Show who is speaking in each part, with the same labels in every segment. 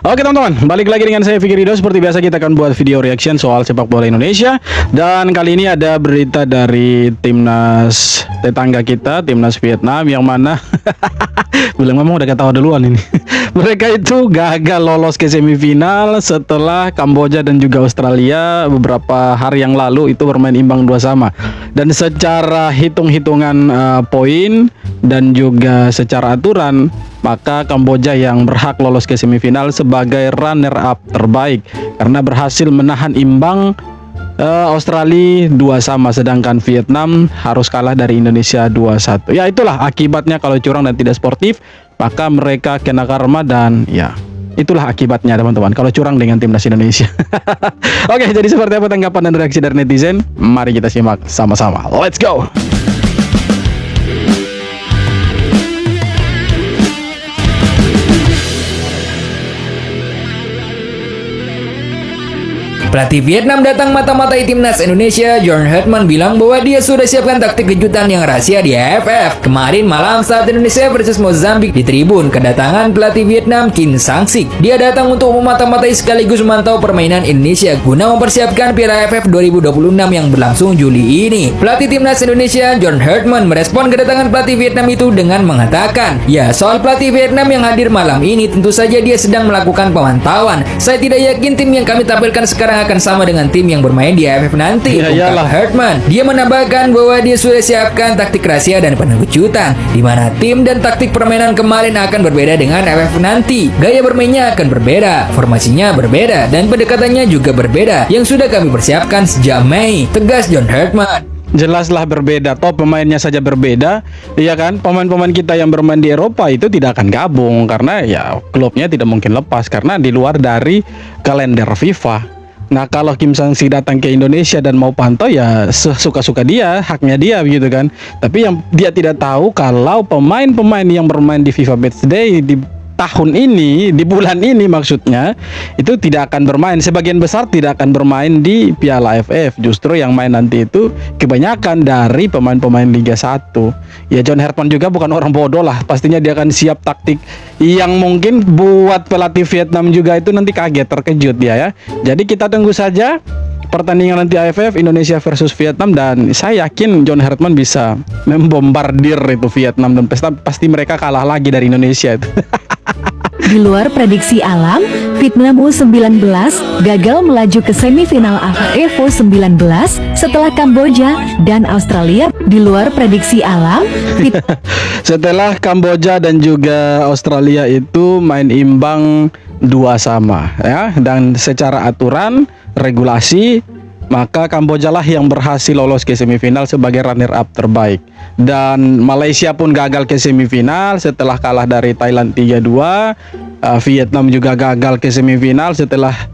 Speaker 1: Oke teman-teman, balik lagi dengan saya Fikri Ridho. Seperti biasa kita akan buat video reaction soal sepak bola Indonesia. Dan kali ini ada berita dari timnas tetangga kita, timnas Vietnam, yang mana bilang ngomong udah ketawa duluan ini. Mereka itu gagal lolos ke semifinal setelah Kamboja dan juga Australia beberapa hari yang lalu itu bermain imbang 2-2. Dan secara hitung-hitungan poin dan juga secara aturan, maka Kamboja yang berhak lolos ke semifinal sebagai runner-up terbaik karena berhasil menahan imbang Australia 2-2, sedangkan Vietnam harus kalah dari Indonesia 2-1. Ya itulah akibatnya kalau curang dan tidak sportif, maka mereka kena karma dan ya itulah akibatnya teman-teman kalau curang dengan timnas Indonesia. Oke, jadi seperti apa tanggapan dan reaksi dari netizen? Mari kita simak sama-sama. Let's go.
Speaker 2: Pelatih Vietnam datang mata-matai timnas Indonesia. John Herdman bilang bahwa dia sudah siapkan taktik kejutan yang rahasia di AFF. Kemarin malam saat Indonesia versus Mozambik di tribun kedatangan pelatih Vietnam Kim Sang-sik. Dia datang untuk memata-matai sekaligus memantau permainan Indonesia guna mempersiapkan Piala AFF 2026 yang berlangsung Juli ini. Pelatih timnas Indonesia John Herdman merespon kedatangan pelatih Vietnam itu dengan mengatakan, "Ya, soal pelatih Vietnam yang hadir malam ini tentu saja dia sedang melakukan pemantauan. Saya tidak yakin tim yang kami tampilkan sekarang akan sama dengan tim yang bermain di AFF nanti." Ungkap Herdman. Dia menambahkan bahwa dia sudah siapkan taktik rahasia dan penuh kejutan, di mana tim dan taktik permainan kemarin akan berbeda dengan AFF nanti. Gaya bermainnya akan berbeda, formasinya berbeda, dan pendekatannya juga berbeda yang sudah kami persiapkan sejak Mei, tegas John Herdman.
Speaker 1: Jelaslah berbeda, top pemainnya saja berbeda, iya kan? Pemain-pemain kita yang bermain di Eropa itu tidak akan gabung karena ya klubnya tidak mungkin lepas karena di luar dari kalender FIFA. Nah, kalau Kim Sang-sik datang ke Indonesia dan mau pantau ya suka-suka dia, haknya dia begitu kan. Tapi yang dia tidak tahu kalau pemain-pemain yang bermain di FIFA Matchday di tahun ini, di bulan ini maksudnya, itu tidak akan bermain. Sebagian besar tidak akan bermain di Piala AFF. Justru yang main nanti itu kebanyakan dari pemain-pemain Liga 1. Ya John Herdman juga bukan orang bodoh lah. Pastinya dia akan siap taktik yang mungkin buat pelatih Vietnam juga itu nanti kaget, terkejut dia ya. Jadi kita tunggu saja pertandingan nanti AFF Indonesia versus Vietnam, dan saya yakin John Herdman bisa membombardir itu Vietnam dan pasti mereka kalah lagi dari Indonesia itu.
Speaker 3: Di luar prediksi alam, Vietnam U19 gagal melaju ke semifinal AFF U19 setelah Kamboja dan Australia. Di luar prediksi alam,
Speaker 1: setelah Kamboja dan juga Australia itu main imbang 2-2 ya, dan secara aturan regulasi maka Kamboja lah yang berhasil lolos ke semifinal sebagai runner up terbaik. Dan Malaysia pun gagal ke semifinal setelah kalah dari Thailand 3-2. Vietnam juga gagal ke semifinal setelah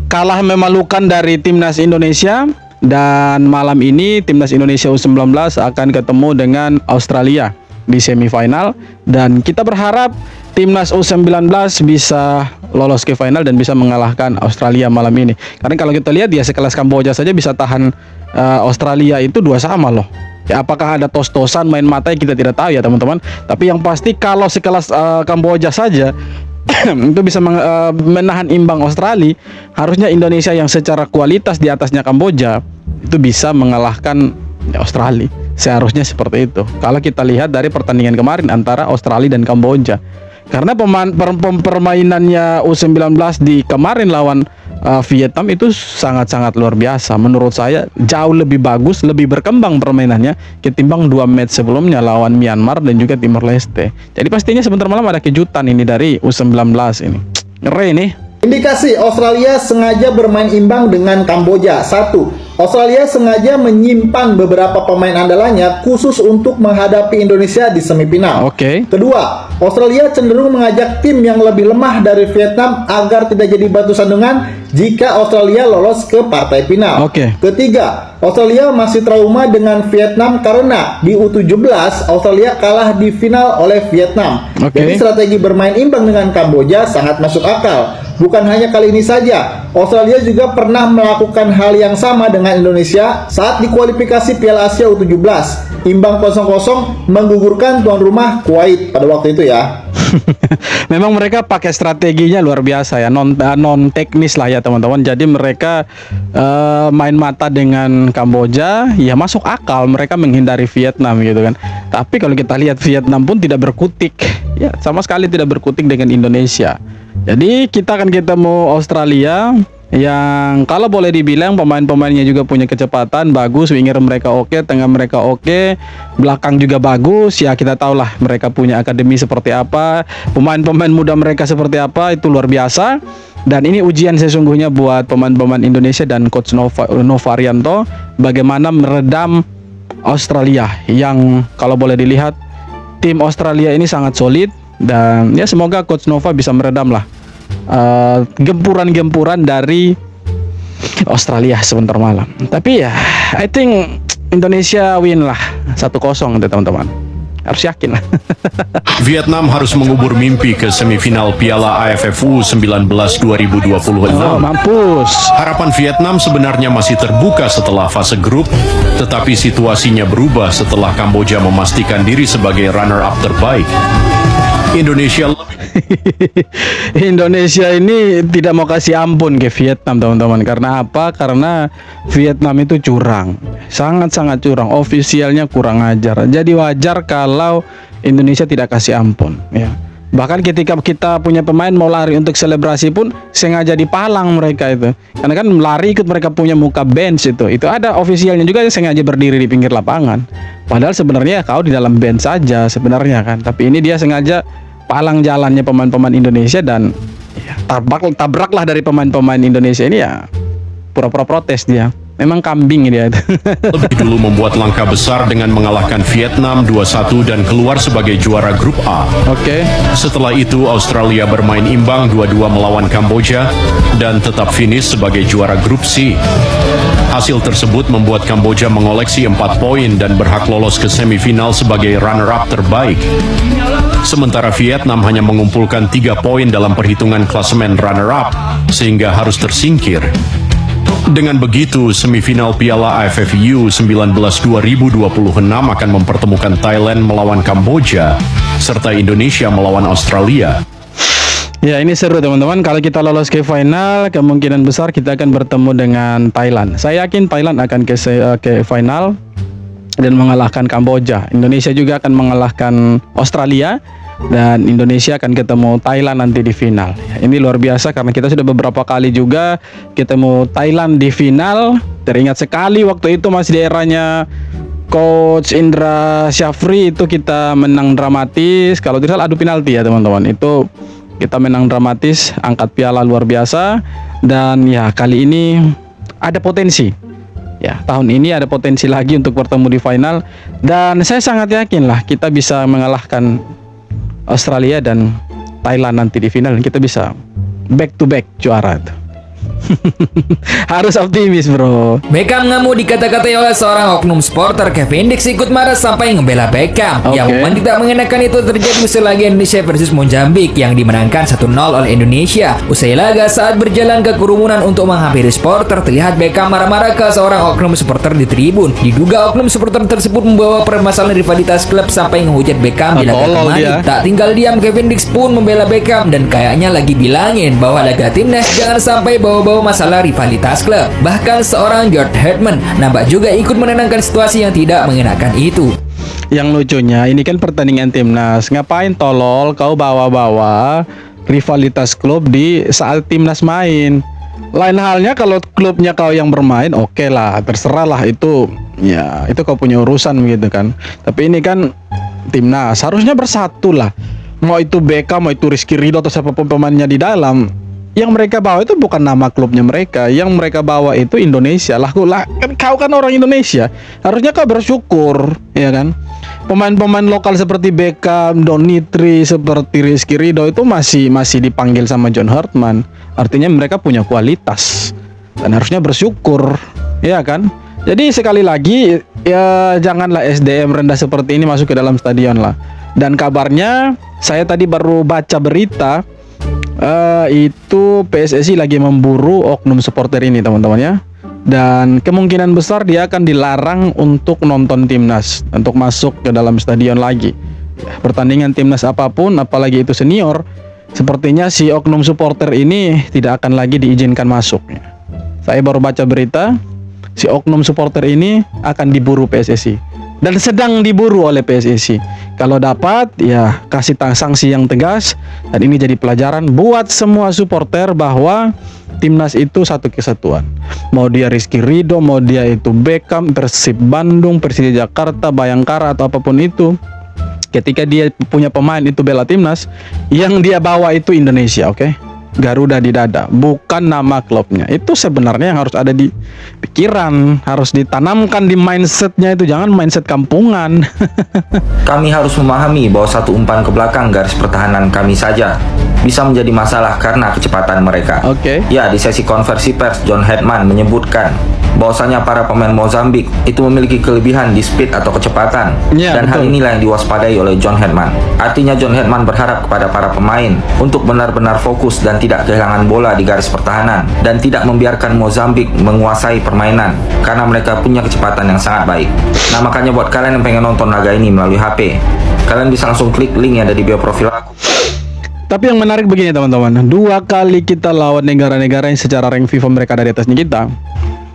Speaker 1: kalah memalukan dari timnas Indonesia. Dan malam ini timnas Indonesia U19 akan ketemu dengan Australia di semifinal, dan kita berharap timnas U19 bisa lolos ke final dan bisa mengalahkan Australia malam ini. Karena kalau kita lihat ya sekelas Kamboja saja bisa tahan Australia itu 2-2 loh. Ya, apakah ada tos-tosan main mata kita tidak tahu ya teman-teman. Tapi yang pasti kalau sekelas Kamboja saja itu bisa menahan imbang Australia, harusnya Indonesia yang secara kualitas di atasnya Kamboja itu bisa mengalahkan Australia. Seharusnya seperti itu kalau kita lihat dari pertandingan kemarin antara Australia dan Kamboja. Karena permainannya U19 di kemarin lawan Vietnam itu sangat-sangat luar biasa. Menurut saya jauh lebih bagus, lebih berkembang permainannya ketimbang 2 match sebelumnya lawan Myanmar dan juga Timor Leste. Jadi pastinya sebentar malam ada kejutan ini dari U19 ini. Ngeri nih.
Speaker 4: Indikasi Australia sengaja bermain imbang dengan Kamboja. 1. Australia sengaja menyimpan beberapa pemain andalannya khusus untuk menghadapi Indonesia di semifinal. Kedua, Australia cenderung mengajak tim yang lebih lemah dari Vietnam agar tidak jadi batu sandungan jika Australia lolos ke partai final. Ketiga, Australia masih trauma dengan Vietnam karena di U17 Australia kalah di final oleh Vietnam. Jadi strategi bermain imbang dengan Kamboja sangat masuk akal. Bukan hanya kali ini saja, Australia juga pernah melakukan hal yang sama dengan Indonesia saat di kualifikasi Piala Asia U17. Imbang 0-0 menggugurkan tuan rumah Kuwait pada waktu itu ya.
Speaker 1: Memang mereka pakai strateginya luar biasa ya, non teknis lah ya teman-teman. Jadi mereka main mata dengan Kamboja, ya masuk akal mereka menghindari Vietnam gitu kan. Tapi kalau kita lihat Vietnam pun tidak berkutik, ya sama sekali tidak berkutik dengan Indonesia. Jadi kita akan ketemu Australia yang kalau boleh dibilang pemain-pemainnya juga punya kecepatan bagus, winger mereka oke, tengah mereka oke, belakang juga bagus. Ya kita tahu lah mereka punya akademi seperti apa, pemain-pemain muda mereka seperti apa, itu luar biasa. Dan ini ujian sesungguhnya buat pemain-pemain Indonesia dan coach Novarianto bagaimana meredam Australia yang kalau boleh dilihat tim Australia ini sangat solid. Dan ya semoga coach Nova bisa meredam lah gempuran-gempuran dari Australia sebentar malam. Tapi ya I think Indonesia win lah 1-0 deh teman-teman. Harus yakin lah.
Speaker 5: Vietnam harus mengubur mimpi ke semifinal Piala AFF U19 2026.
Speaker 1: Oh, mampus.
Speaker 5: Harapan Vietnam sebenarnya masih terbuka setelah fase grup, tetapi situasinya berubah setelah Kamboja memastikan diri sebagai runner-up terbaik.
Speaker 1: Indonesia ini tidak mau kasih ampun ke Vietnam teman-teman. Karena apa? Karena Vietnam itu curang, sangat-sangat curang. Ofisialnya kurang ajar. Jadi wajar kalau Indonesia tidak kasih ampun ya. Bahkan ketika kita punya pemain mau lari untuk selebrasi pun sengaja dipalang mereka itu. Karena kan lari ikut mereka punya muka bench itu. Itu ada ofisialnya juga yang sengaja berdiri di pinggir lapangan. Padahal sebenarnya kau di dalam bench saja sebenarnya kan. Tapi ini dia sengaja palang jalannya pemain-pemain Indonesia dan ya, tabraklah dari pemain-pemain Indonesia ini ya pura-pura protes dia. Memang kambing dia itu.
Speaker 5: Lebih dulu membuat langkah besar dengan mengalahkan Vietnam 2-1 dan keluar sebagai juara grup A.
Speaker 1: Oke.
Speaker 5: Setelah itu Australia bermain imbang 2-2 melawan Kamboja dan tetap finish sebagai juara grup C. Hasil tersebut membuat Kamboja mengoleksi 4 poin dan berhak lolos ke semifinal sebagai runner-up terbaik. Sementara Vietnam hanya mengumpulkan 3 poin dalam perhitungan klasemen runner-up, sehingga harus tersingkir. Dengan begitu, semifinal Piala AFF U19 2026 akan mempertemukan Thailand melawan Kamboja, serta Indonesia melawan Australia.
Speaker 1: Ya ini seru teman-teman. Kalau kita lolos ke final, kemungkinan besar kita akan bertemu dengan Thailand. Saya yakin Thailand akan ke final dan mengalahkan Kamboja. Indonesia juga akan mengalahkan Australia dan Indonesia akan ketemu Thailand nanti di final. Ini luar biasa karena kita sudah beberapa kali juga ketemu Thailand di final. Teringat sekali waktu itu masih di eranya Coach Indra Syafri, itu kita menang dramatis. Kalau tidak salah adu penalti ya teman-teman. Itu kita menang dramatis, angkat piala luar biasa. Dan ya kali ini ada potensi. Ya, tahun ini ada potensi lagi untuk bertemu di final. Dan saya sangat yakin lah kita bisa mengalahkan Australia dan Thailand nanti di final. Kita bisa back to back juara. Harus optimis bro.
Speaker 2: Beckham ngamuk dikata-katai oleh seorang oknum supporter. Kevin Dix ikut marah sampai ngebela Beckham. Yang momen tidak mengenakan itu terjadi usai laga Indonesia versus Mozambik yang dimenangkan 1-0 oleh Indonesia. Usai laga saat berjalan ke kerumunan untuk menghampiri supporter, terlihat Beckham marah-marah ke seorang oknum supporter di tribun. Diduga oknum supporter tersebut membawa permasalahan rivalitas klub sampai ngehujat Beckham di laga kemarin. Tak tinggal diam, Kevin Dix pun membela Beckham dan kayaknya lagi bilangin bahwa laga timnas jangan sampai bawa-bawa masalah rivalitas klub. Bahkan seorang George Hartman nampak juga ikut menenangkan situasi yang tidak mengenakan itu.
Speaker 1: Yang lucunya ini kan pertandingan timnas. Ngapain tolol kau bawa-bawa rivalitas klub di saat timnas main? Lain halnya kalau klubnya kau yang bermain, oke lah, terserah lah itu. Ya, itu kau punya urusan gitu kan. Tapi ini kan timnas, harusnya bersatu lah. Mau itu Beckham, mau itu Rizky Ridho atau siapapun pemainnya di dalam, yang mereka bawa itu bukan nama klubnya mereka. Yang mereka bawa itu Indonesia lah. Kan kau kan orang Indonesia, harusnya kau bersyukur, ya kan. Pemain-pemain lokal seperti Beckham, Donitri, seperti Rizky Ridho itu masih dipanggil sama John Hartman. Artinya mereka punya kualitas dan harusnya bersyukur, ya kan. Jadi sekali lagi ya janganlah SDM rendah seperti ini masuk ke dalam stadion lah. Dan kabarnya saya tadi baru baca berita, itu PSSI lagi memburu oknum supporter ini teman-teman ya. Dan kemungkinan besar dia akan dilarang untuk nonton timnas, untuk masuk ke dalam stadion lagi. pertandingan timnas apapun, apalagi itu senior, sepertinya si oknum supporter ini tidak akan lagi diizinkan masuk. Saya baru baca berita, si oknum supporter ini akan diburu PSSI dan sedang diburu oleh PSSI. Kalau dapat, ya kasih sanksi yang tegas, dan ini jadi pelajaran buat semua supporter bahwa timnas itu satu kesatuan. Mau dia Rizky Ridho, mau dia itu Beckham, Persib Bandung, Persija Jakarta, Bayangkara atau apapun itu, ketika dia punya pemain itu bela timnas, yang dia bawa itu Indonesia, oke? Garuda di dada, bukan nama klubnya. Itu sebenarnya yang harus ada di pikiran, harus ditanamkan di mindsetnya itu, jangan mindset kampungan.
Speaker 6: Kami harus memahami bahwa satu umpan ke belakang garis pertahanan kami saja bisa menjadi masalah karena kecepatan mereka.
Speaker 1: Oke.
Speaker 6: Ya, di sesi konversi pers, John Hetman menyebutkan bahwasanya para pemain Mozambik itu memiliki kelebihan di speed atau kecepatan.
Speaker 1: Ya,
Speaker 6: dan hal
Speaker 1: betul.
Speaker 6: inilah yang diwaspadai oleh John Hetman. Artinya John Hetman berharap kepada para pemain untuk benar-benar fokus dan tidak kehilangan bola di garis pertahanan, dan tidak membiarkan Mozambik menguasai permainan karena mereka punya kecepatan yang sangat baik. Nah, makanya buat kalian yang pengen nonton laga ini melalui HP, kalian bisa langsung klik link yang ada di bio profil aku.
Speaker 1: Tapi yang menarik begini teman-teman, 2 kali kita lawan negara-negara yang secara rank FIFA mereka dari atasnya kita.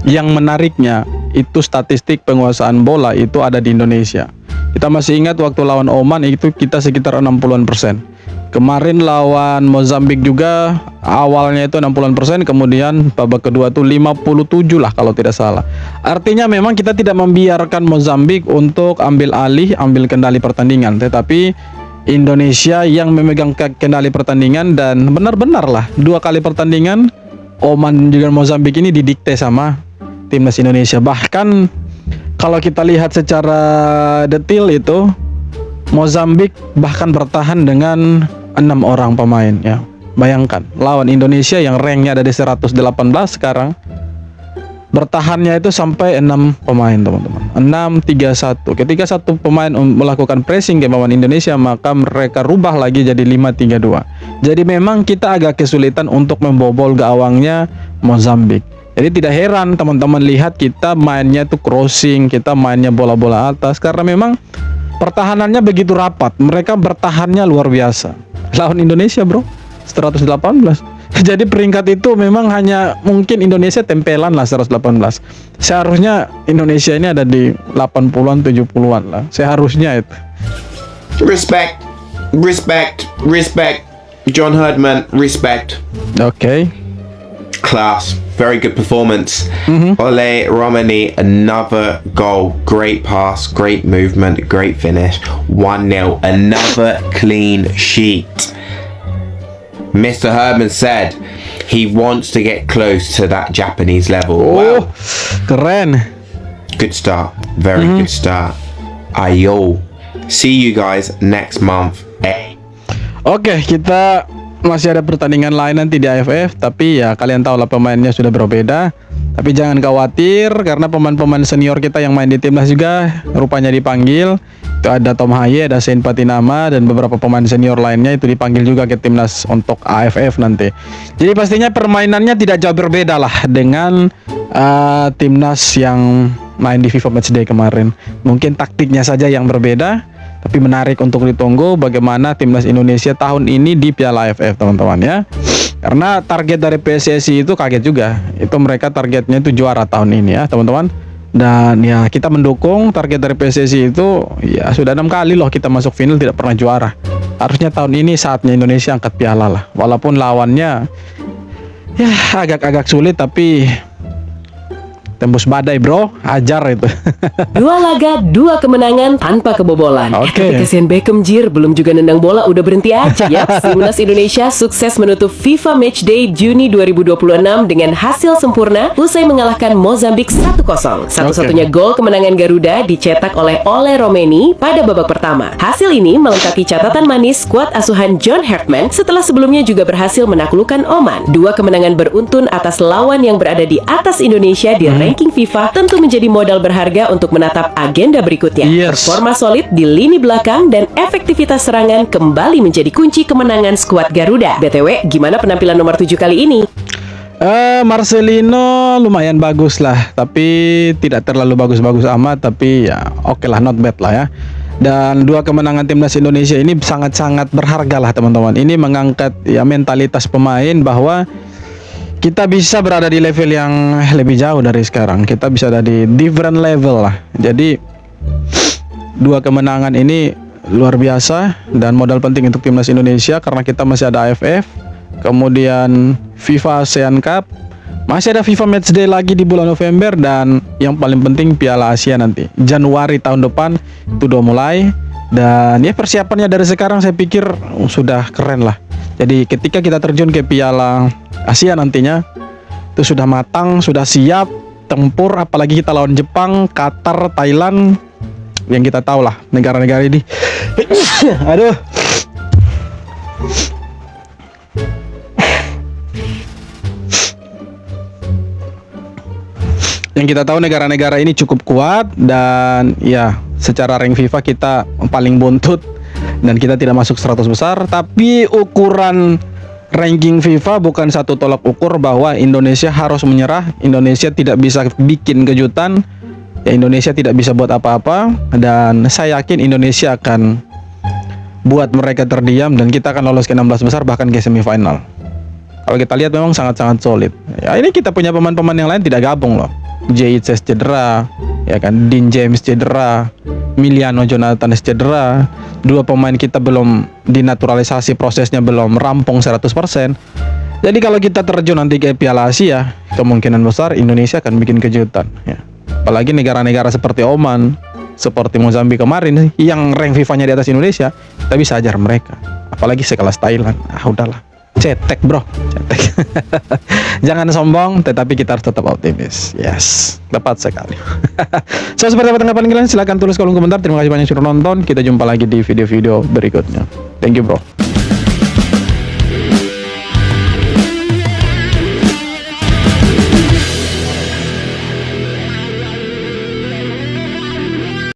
Speaker 1: Yang menariknya itu statistik penguasaan bola itu ada di Indonesia. Kita masih ingat waktu lawan Oman itu kita sekitar 60-an%. Kemarin lawan Mozambik juga awalnya itu 60-an%, kemudian babak kedua tuh 57 lah kalau tidak salah. Artinya memang kita tidak membiarkan Mozambik untuk ambil alih, ambil kendali pertandingan, tetapi Indonesia yang memegang kendali pertandingan, dan benar-benar lah 2 kali pertandingan Oman juga Mozambik ini didikte sama timnas Indonesia. Bahkan kalau kita lihat secara detail itu Mozambik bahkan bertahan dengan 6 orang pemain ya. Bayangkan lawan Indonesia yang ranknya ada di 118 sekarang, bertahannya itu sampai 6 pemain teman-teman. 6-3-1. Ketika satu pemain melakukan pressing ke lawan Indonesia, maka mereka rubah lagi jadi 5-3-2. Jadi memang kita agak kesulitan untuk membobol gawangnya Mozambik. Jadi tidak heran teman-teman lihat kita mainnya tuh crossing, kita mainnya bola-bola atas, karena memang pertahanannya begitu rapat. Mereka bertahannya luar biasa. Lawan Indonesia bro 118. Jadi peringkat itu memang hanya mungkin Indonesia tempelan lah 118. Seharusnya Indonesia ini ada di 80-an 70-an lah. Seharusnya itu.
Speaker 7: Respect. John Herdman, respect.
Speaker 1: Oke.
Speaker 7: Class. Very good performance. Ole Romani, another goal. Great pass, great movement, great finish. 1-0. Another clean sheet. Mr. Herdman said he wants to get close to that Japanese level.
Speaker 1: Oh, keren.
Speaker 7: Good start. Very good start. Ayo. See you guys next month.
Speaker 1: Oke, kita masih ada pertandingan lain nanti di AFF, tapi ya kalian tahu lah pemainnya sudah berbeda. Tapi jangan khawatir karena pemain-pemain senior kita yang main di timnas juga rupanya dipanggil. Itu ada Tom Haye, ada Sein Patinama, dan beberapa pemain senior lainnya itu dipanggil juga ke timnas untuk AFF nanti. Jadi pastinya permainannya tidak jauh berbeda lah dengan timnas yang main di FIFA Matchday kemarin. Mungkin taktiknya saja yang berbeda, tapi menarik untuk ditunggu bagaimana timnas Indonesia tahun ini di Piala AFF teman-teman ya. Karena target dari PSSI itu kaget juga. Itu mereka targetnya itu juara tahun ini ya teman-teman. Dan ya kita mendukung target dari PSSI itu. Ya sudah 6 kali loh kita masuk final tidak pernah juara. Harusnya tahun ini saatnya Indonesia angkat piala lah. Walaupun lawannya ya agak-agak sulit, tapi tembus badai bro, ajar itu.
Speaker 8: 2 laga, 2 kemenangan tanpa kebobolan.
Speaker 1: Oke.
Speaker 8: Tapi kasihan Beckham jir, belum juga nendang bola udah berhenti aja. Yap, timnas Indonesia sukses menutup FIFA Matchday Juni 2026 dengan hasil sempurna usai mengalahkan Mozambik 1-0. Satu-satunya gol kemenangan Garuda dicetak oleh Ole Romani pada babak pertama. Hasil ini melengkapi catatan manis skuad asuhan John Herdman setelah sebelumnya juga berhasil menaklukkan Oman. 2 kemenangan beruntun atas lawan yang berada di atas Indonesia di ranking FIFA tentu menjadi modal berharga untuk menatap agenda berikutnya.
Speaker 1: Yes.
Speaker 8: Performa solid di lini belakang dan efektivitas serangan kembali menjadi kunci kemenangan skuad Garuda. BTW, gimana penampilan nomor 7 kali ini?
Speaker 1: Marcelino lumayan bagus lah, tapi tidak terlalu bagus-bagus amat, tapi ya oke lah, not bad lah ya. Dan 2 kemenangan timnas Indonesia ini sangat-sangat berharga lah teman-teman. Ini mengangkat ya mentalitas pemain bahwa kita bisa berada di level yang lebih jauh dari sekarang. Kita bisa ada di different level lah. Jadi 2 kemenangan ini luar biasa dan modal penting untuk timnas Indonesia karena kita masih ada AFF, kemudian FIFA ASEAN Cup, masih ada FIFA Matchday lagi di bulan November, dan yang paling penting Piala Asia nanti Januari tahun depan itu udah mulai. Dan ya persiapannya dari sekarang saya pikir sudah keren lah. Jadi ketika kita terjun ke Piala Asia nantinya itu sudah matang, sudah siap tempur, apalagi kita lawan Jepang, Qatar, Thailand, yang kita tahu lah negara-negara ini. Aduh. Yang kita tahu negara-negara ini cukup kuat dan ya secara rank FIFA kita paling buntut dan kita tidak masuk 100 besar, tapi ukuran ranking FIFA bukan satu tolak ukur bahwa Indonesia harus menyerah, Indonesia tidak bisa bikin kejutan, ya Indonesia tidak bisa buat apa-apa, dan saya yakin Indonesia akan buat mereka terdiam dan kita akan lolos ke 16 besar bahkan ke semifinal. Kalau kita lihat memang sangat-sangat solid. Ya ini kita punya pemain-pemain yang lain tidak gabung loh. J.H. cedera, ya kan, Dean James cedera, Miliano Jonathan cedera. 2 pemain kita belum dinaturalisasi, prosesnya belum rampung 100%. Jadi kalau kita terjun nanti ke Piala Asia, kemungkinan besar Indonesia akan bikin kejutan ya. Apalagi negara-negara seperti Oman, seperti Mozambik kemarin yang rank FIFA-nya di atas Indonesia, kita bisa ajar mereka. Apalagi sekelas Thailand. Udahlah, cetek bro, cetek. Jangan sombong, tetapi kita harus tetap optimis. Yes, tepat sekali. So, seperti apa tanggapan kalian? Silahkan tulis kolom komentar. Terima kasih banyak sudah nonton. Kita jumpa lagi di video-video berikutnya. Thank you bro.